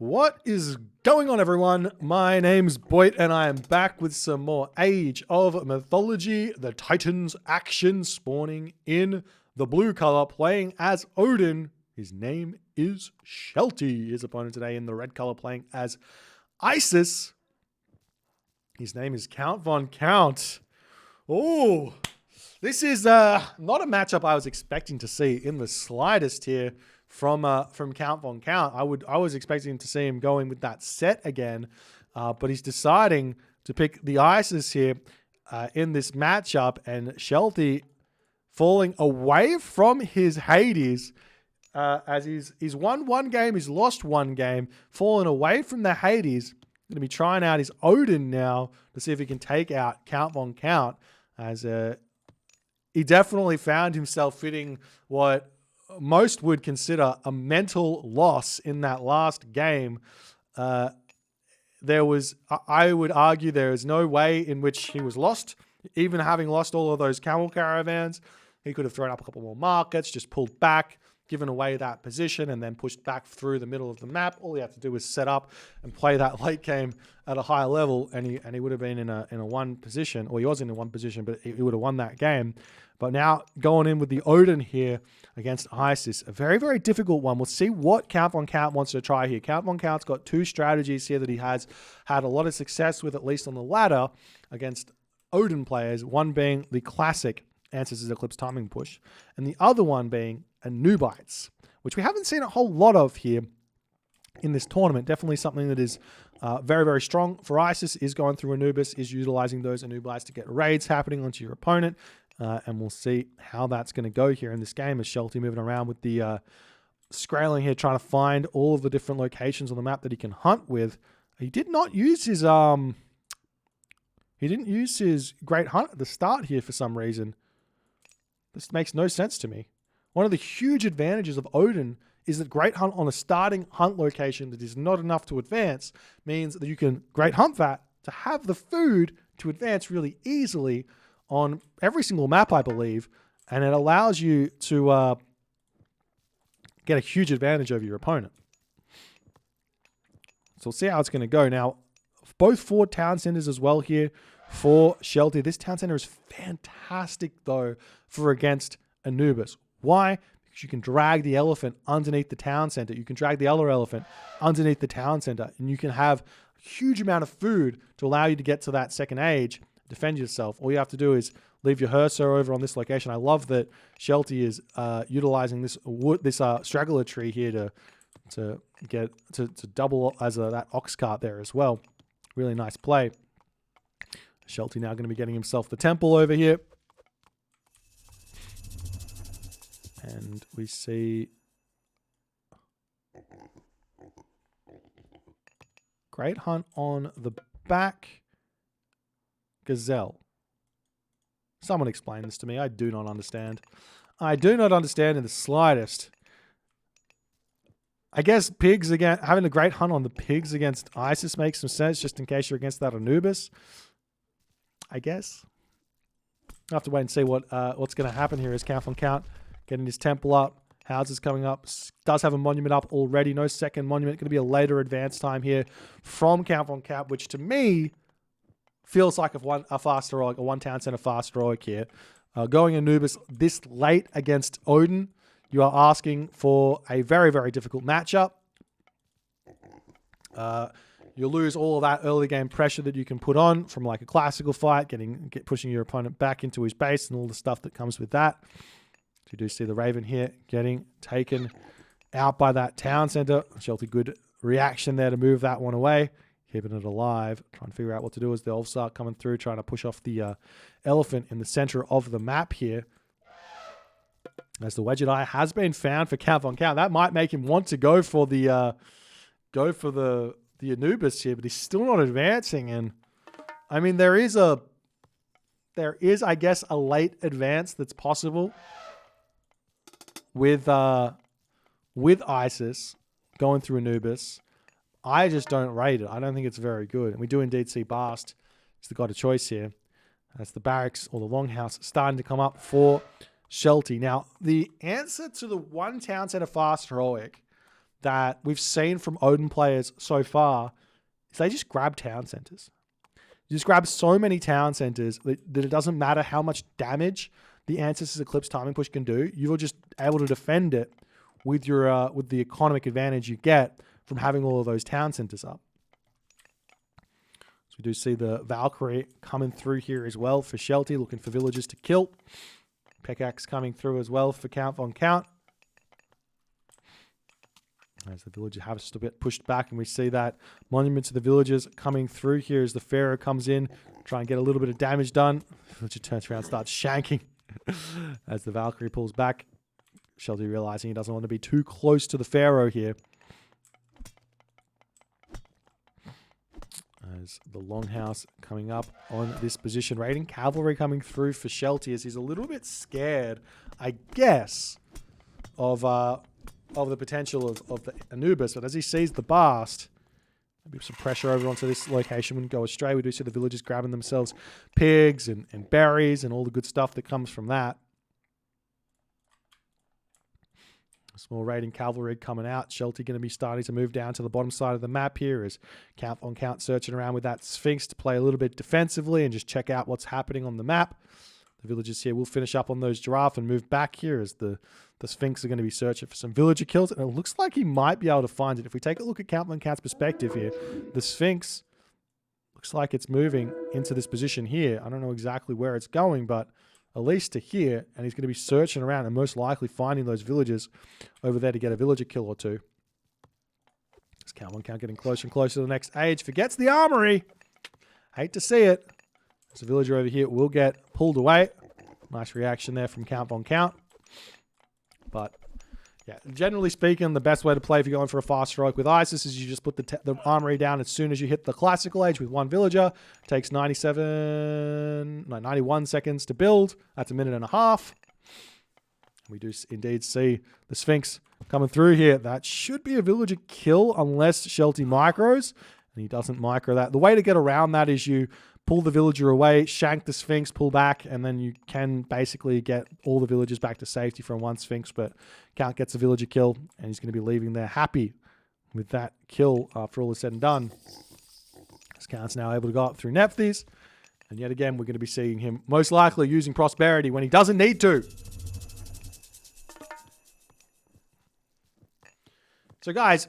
What is going on, everyone? My name's Boit, and I am back with some more Age of Mythology. The Titans action spawning in the blue color, playing as Odin. His name is Shelty. His opponent today in the red color, playing as Isis. His name is Count Von Count. Oh, this is not a matchup I was expecting to see in the slightest here from Count Von Count. I was expecting to see him going with that set again, but he's deciding to pick the Isis here in this matchup, and Shelty falling away from his Hades as he's won one game, he's lost one game, fallen away from the Hades. Going to be trying out his Odin now to see if he can take out Count Von Count, as he definitely found himself fitting what most would consider a mental loss in that last game. I would argue there is no way in which he was lost. Even having lost all of those camel caravans, he could have thrown up a couple more markets, just pulled back, given away that position, and then pushed back through the middle of the map. All he had to do was set up and play that late game at a higher level, and he would have been in a one position, or he was in a one position, but he would have won that game. But now going in with the Odin here against Isis, a very, very difficult one. We'll see what Count Von Count wants to try here. Count Von Count's got two strategies here that he has had a lot of success with, at least on the ladder, against Odin players. One being the classic Ancestors Eclipse timing push, and the other one being Anubites, which we haven't seen a whole lot of here in this tournament. Definitely something that is very, very strong for Isis, is going through Anubis, is utilizing those Anubites to get raids happening onto your opponent. And we'll see how that's going to go here in this game, as Shelty moving around with the Skraeling here, trying to find all of the different locations on the map that he can hunt with. He did not use his he didn't use his Great Hunt at the start here for some reason. This makes no sense to me. One of the huge advantages of Odin is that Great Hunt on a starting hunt location that is not enough to advance means that you can Great Hunt that to have the food to advance really easily on every single map, I believe, and it allows you to get a huge advantage over your opponent. So we'll see how it's going to go. Now, both 4 town centers as well here for Shelty. This town center is fantastic, though, for against Anubis. Why? Because you can drag the elephant underneath the town center. You can drag the other elephant underneath the town center, and you can have a huge amount of food to allow you to get to that second age, defend yourself. All you have to do is leave your Hersir over on this location. I love that Shelty is utilizing this straggler tree here to double as that ox cart there as well. Really nice play. Shelty now going to be getting himself the temple over here. And we see Great Hunt on the back. Gazelle. Someone explain this to me. I do not understand. I do not understand in the slightest. I guess pigs again, having a Great Hunt on the pigs against Isis makes some sense, just in case you're against that Anubis. I guess. I'll have to wait and see what's going to happen here as Count Von Count getting his temple up. Houses coming up. Does have a monument up already. No second monument. Going to be a later advance time here from Count Von Count, which to me feels like a fast heroic, a one town center fast heroic here. Going Anubis this late against Odin, you are asking for a very, very difficult matchup. You'll lose all of that early game pressure that you can put on from like a classical fight, pushing your opponent back into his base and all the stuff that comes with that. You do see the Raven here getting taken out by that town center. Shelty, good reaction there to move that one away. Keeping it alive, trying to figure out what to do as the elves start coming through, trying to push off the elephant in the center of the map here. As the Wedget Eye has been found for Count Von Count, that might make him want to go for the Anubis here, but he's still not advancing. And I mean, there is, I guess, a late advance that's possible with Isis going through Anubis. I just don't rate it. I don't think it's very good. And we do indeed see Bast is the god of choice here. That's the barracks or the longhouse starting to come up for Shelty. Now, the answer to the one town center fast heroic that we've seen from Odin players so far is they just grab town centers. You just grab so many town centers that it doesn't matter how much damage the Ancestors Eclipse timing push can do. You're just able to defend it with your with the economic advantage you get from having all of those town centers up. So we do see the Valkyrie coming through here as well for Shelty, looking for villagers to kill. Pickaxe coming through as well for Count Von Count. As the villagers have just a bit pushed back, and we see that monument to the villagers coming through here as the Pharaoh comes in, try and get a little bit of damage done. Villager turns around, starts shanking as the Valkyrie pulls back. Shelty realizing he doesn't want to be too close to the Pharaoh here. As the Longhouse coming up on this position. Raiding Cavalry coming through for Shelty as he's a little bit scared, I guess, of the potential of the Anubis. But as he sees the Bast, maybe some pressure over onto this location wouldn't go astray. We do see the villagers grabbing themselves pigs and berries and all the good stuff that comes from that. A small raiding cavalry coming out. Shelty going to be starting to move down to the bottom side of the map here as Count Von Count searching around with that Sphinx to play a little bit defensively and just check out what's happening on the map. The villagers here will finish up on those giraffe and move back here as the Sphinx are going to be searching for some villager kills. And it looks like he might be able to find it. If we take a look at Count Von Count's perspective here, the Sphinx looks like it's moving into this position here. I don't know exactly where it's going, but at least to here. And he's going to be searching around and most likely finding those villagers over there to get a villager kill or two. This Count Von Count getting closer and closer to the next age. Forgets the armory. Hate to see it. This villager over here will get pulled away. Nice reaction there from Count Von Count. But, yeah, generally speaking, the best way to play if you're going for a fast stroke with Isis is you just put the armory down as soon as you hit the classical age with one villager. It takes 91 seconds to build. That's a minute and a half. We do indeed see the Sphinx coming through here. That should be a villager kill unless Shelty micros. And he doesn't micro that. The way to get around that is you pull the villager away, shank the Sphinx, pull back, and then you can basically get all the villagers back to safety from one Sphinx. But Count gets a villager kill, and he's going to be leaving there happy with that kill after all is said and done. As Count's now able to go up through Nephthys. And yet again, we're going to be seeing him most likely using Prosperity when he doesn't need to. So guys,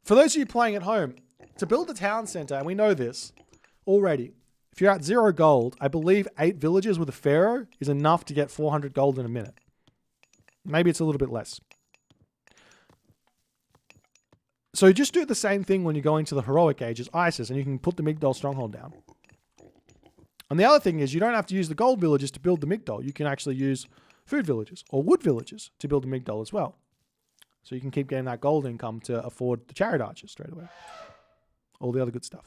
for those of you playing at home, to build a town center, and we know this already, if you're at 0 gold, I believe 8 villages with a Pharaoh is enough to get 400 gold in a minute. Maybe it's a little bit less. So just do the same thing when you're going to the heroic age as Isis, and you can put the Migdol stronghold down. And the other thing is you don't have to use the gold villages to build the Migdol. You can actually use food villages or wood villages to build the Migdol as well. So you can keep getting that gold income to afford the chariot archers straight away. All the other good stuff.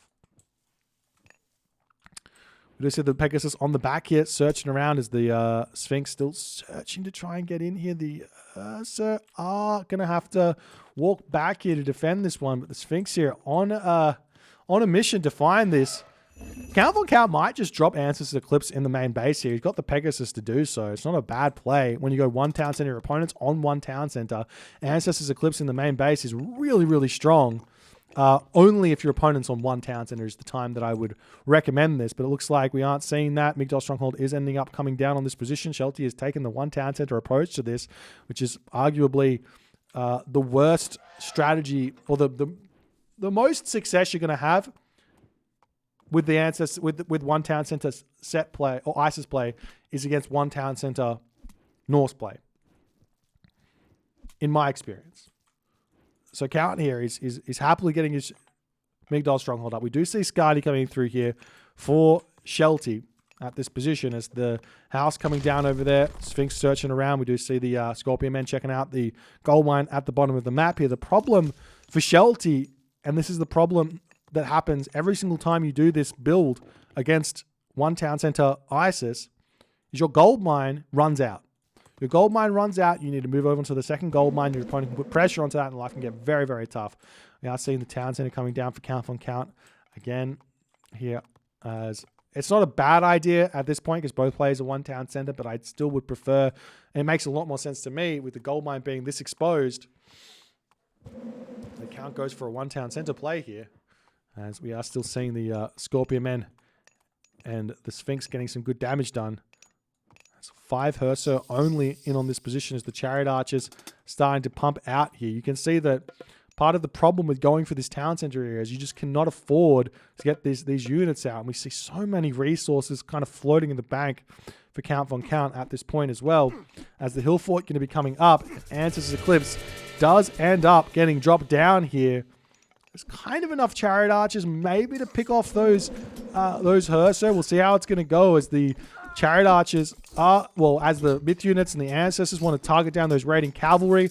We just see the Pegasus on the back here, searching around as the Sphinx still searching to try and get in here. The Ursa are going to have to walk back here to defend this one. But the Sphinx here on a mission to find this. Count Von Count might just drop Ancestors Eclipse in the main base here. He's got the Pegasus to do so. It's not a bad play. When you go one town center, your opponent's on one town center. Ancestors Eclipse in the main base is really, really strong. Only if your opponent's on one town center is the time that I would recommend this. But it looks like we aren't seeing that. Migdol Stronghold is ending up coming down on this position. Shelty has taken the one town center approach to this, which is arguably the worst strategy or the most success you're going to have with the Ancestors with one town center set play or Isis play is against one town center Norse play. In my experience. So Count here is happily getting his Migdol Stronghold up. We do see Skadi coming through here for Shelty at this position as the house coming down over there. Sphinx searching around. We do see the Scorpion Men checking out the gold mine at the bottom of the map here. The problem for Shelty, and this is the problem that happens every single time you do this build against one town center Isis, is your gold mine runs out. Your gold mine runs out, you need to move over to the second gold mine. Your opponent can put pressure onto that and life can get very, very tough. We are seeing the town center coming down for Count Von Count. Again, here, as it's not a bad idea at this point because both players are one town center, but I still would prefer, and it makes a lot more sense to me with the gold mine being this exposed, Count goes for a 1 town center play here, as we are still seeing the Scorpion Men and the Sphinx getting some good damage done. That's 5 Hearser only in on this position as the Chariot Archers starting to pump out here. You can see that part of the problem with going for this town center area is you just cannot afford to get these units out. And we see so many resources kind of floating in the bank for Count Von Count at this point as well, as the Hill Fort going to be coming up. Ancestors Eclipse does end up getting dropped down here. There's kind of enough Chariot Archers maybe to pick off those Hearser. We'll see how it's going to go as the Chariot Archers are, well, as the Myth units and the Ancestors want to target down those raiding cavalry.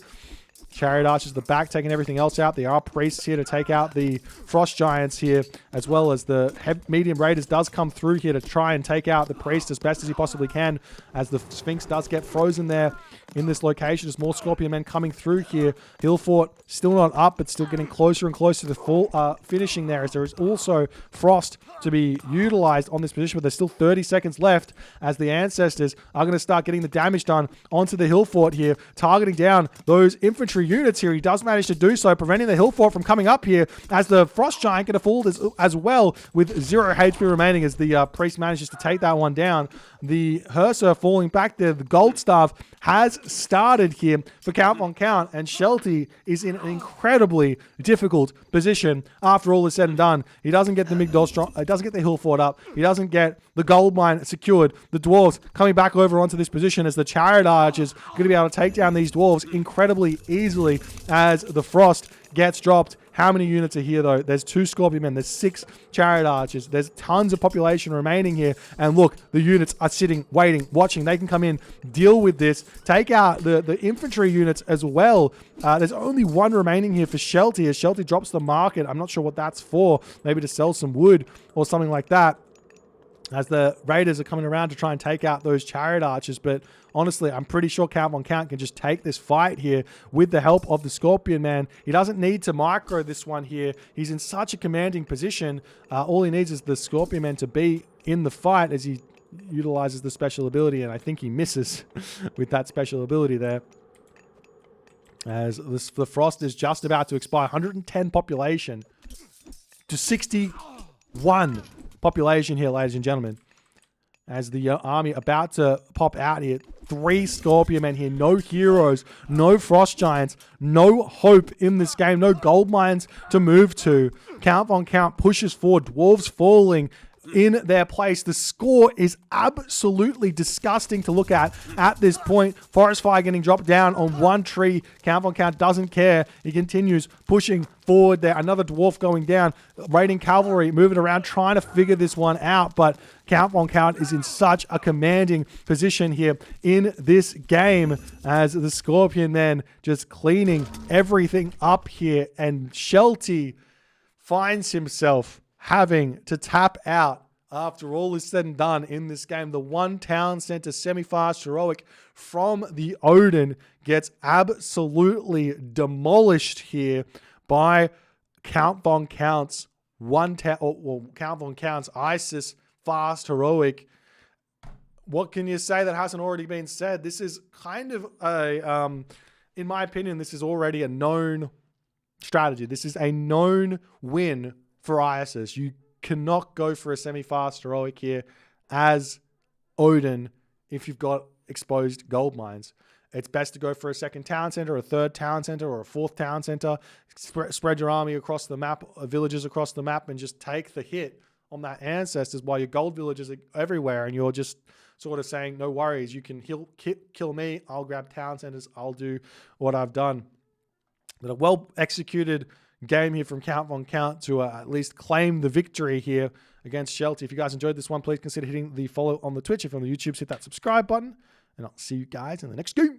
Chariot Archers the back, taking everything else out. There are priests here to take out the Frost Giants here, as well as the medium raiders does come through here to try and take out the priest as best as he possibly can, as the Sphinx does get frozen there in this location. There's more Scorpion Men coming through here. Hill Fort still not up, but still getting closer and closer to full finishing there, as there is also Frost to be utilized on this position, but there's still 30 seconds left as the Ancestors are going to start getting the damage done onto the Hill Fort here, targeting down those infantry units here. He does manage to do so, preventing the Hill Fort from coming up here, as the Frost Giant get a fooled as well, with 0 HP remaining as the priest manages to take that one down. The Hearser falling back there. The Gold Staff has started here for Count Von Count, and Shelty is in an incredibly difficult position after all is said and done. He doesn't get the Migdol strong, he doesn't get the Hill Fort up, he doesn't get the gold mine secured. The dwarves coming back over onto this position as the Chariot Archers are going to be able to take down these dwarves incredibly easily as the Frost gets dropped. How many units are here, though? There's 2 Scorpion Men. There's 6 Chariot Archers. There's tons of population remaining here. And look, the units are sitting, waiting, watching. They can come in, deal with this, take out the infantry units as well. There's only 1 remaining here for Shelty, as Shelty drops the market. I'm not sure what that's for. Maybe to sell some wood or something like that, as the Raiders are coming around to try and take out those Chariot Archers. But honestly, I'm pretty sure Count Von Count can just take this fight here with the help of the Scorpion Man. He doesn't need to micro this one here. He's in such a commanding position. All he needs is the Scorpion Man to be in the fight as he utilizes the special ability, and I think he misses with that special ability there. As the Frost is just about to expire. 110 population to 61 population here, ladies and gentlemen, as the army about to pop out here. 3 Scorpion Men here, no heroes, no Frost Giants, no hope in this game, no gold mines to move to. Count Von Count pushes forward, dwarves falling in their place. The score is absolutely disgusting to look at this point. Forest Fire getting dropped down on 1 tree. Count Von Count doesn't care. He continues pushing forward there. Another dwarf going down. Raiding cavalry moving around, trying to figure this one out. But Count Von Count is in such a commanding position here in this game, as the Scorpion Men just cleaning everything up here. And Shelty finds himself having to tap out after all is said and done in this game. The 1 town center semi-fast heroic from the Odin gets absolutely demolished here by Count Von Count's Count Von Count's Isis fast heroic. What can you say that hasn't already been said? This is kind of a, in my opinion, this is already a known strategy. This is a known win for Isis. You cannot go for a semi-fast heroic here as Odin if you've got exposed gold mines. It's best to go for a 2nd town center, a 3rd town center, or a 4th town center. Spread your army across the map, villages across the map, and just take the hit on that Ancestors while your gold villages are everywhere, and you're just sort of saying, no worries, you can kill me, I'll grab town centers, I'll do what I've done. But a well-executed game here from Count Von Count to at least claim the victory here against Shelty. If you guys enjoyed this one, please consider hitting the follow on the Twitch. If you're on the YouTube, hit that subscribe button, and I'll see you guys in the next game.